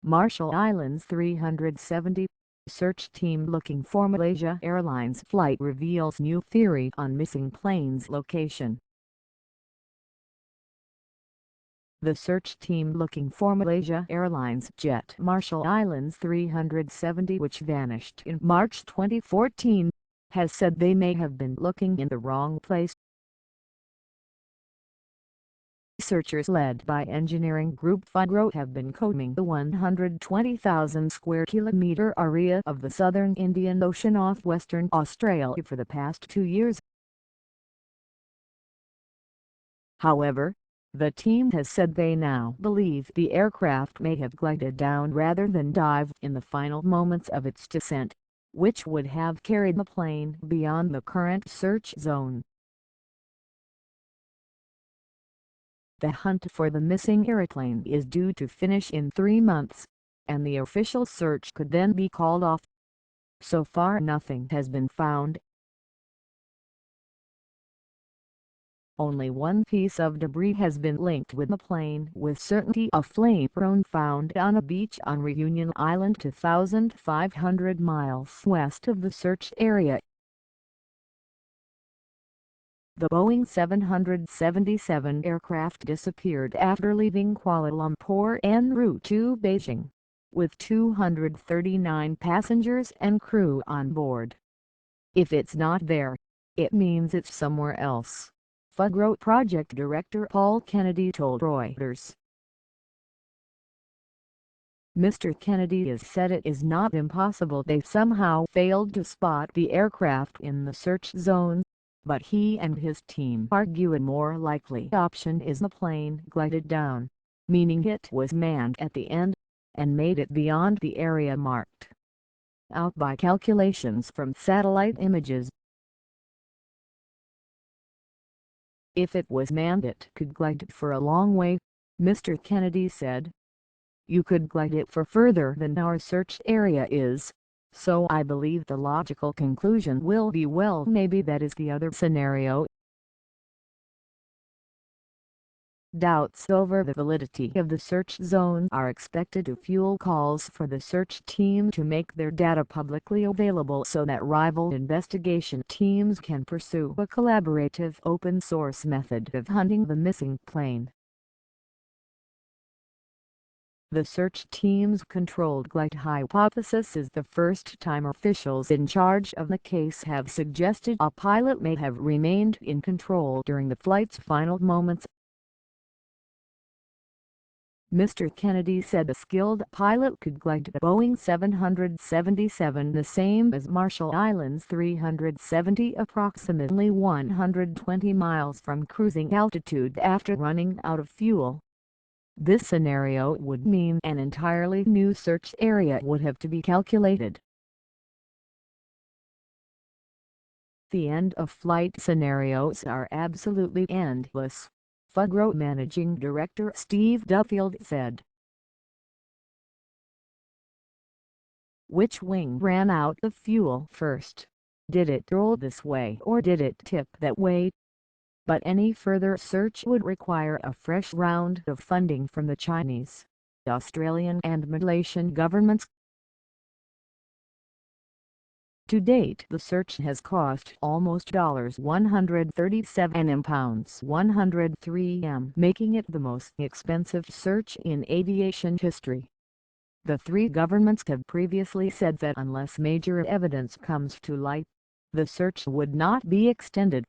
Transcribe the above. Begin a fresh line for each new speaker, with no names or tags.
Marshall Islands 370. Search team looking for Malaysia Airlines flight reveals new theory on missing plane's location. The search team looking for Malaysia Airlines jet Marshall Islands 370, which vanished in March 2014, has said they may have been looking in the wrong place. Searchers led by engineering group Fugro have been combing the 120,000 square kilometre area of the southern Indian Ocean off Western Australia for the past 2 years. However, the team has said they now believe the aircraft may have glided down rather than dive in the final moments of its descent, which would have carried the plane beyond the current search zone. The hunt for the missing aeroplane is due to finish in 3 months, and the official search could then be called off. So far nothing has been found. Only one piece of debris has been linked with the plane with certainty: a flaperon found on a beach on Reunion Island 2,500 miles west of the search area. The Boeing 777 aircraft disappeared after leaving Kuala Lumpur en route to Beijing, with 239 passengers and crew on board. If it's not there, it means it's somewhere else, Fugro project director Paul Kennedy told Reuters. Mr. Kennedy has said it is not impossible they somehow failed to spot the aircraft in the search zone, but he and his team argue a more likely option is the plane glided down, meaning it was manned at the end, and made it beyond the area marked out by calculations from satellite images. If it was manned, it could glide for a long way, Mr. Kennedy said. You could glide it for further than our search area is, so I believe the logical conclusion will be, well, maybe that is the other scenario. Doubts over the validity of the search zone are expected to fuel calls for the search team to make their data publicly available so that rival investigation teams can pursue a collaborative open-source method of hunting the missing plane. The search team's controlled glide hypothesis is the first time officials in charge of the case have suggested a pilot may have remained in control during the flight's final moments. Mr. Kennedy said a skilled pilot could glide the Boeing 777 the same as Marshall Islands 370 approximately 120 miles from cruising altitude after running out of fuel. This scenario would mean an entirely new search area would have to be calculated. The end-of-flight scenarios are absolutely endless, Fugro Managing Director Steve Duffield said. Which wing ran out of fuel first? Did it roll this way or did it tip that way? But any further search would require a fresh round of funding from the Chinese, Australian and Malaysian governments. To date, the search has cost almost £137.103, making it the most expensive search in aviation history. The three governments have previously said that unless major evidence comes to light, the search would not be extended.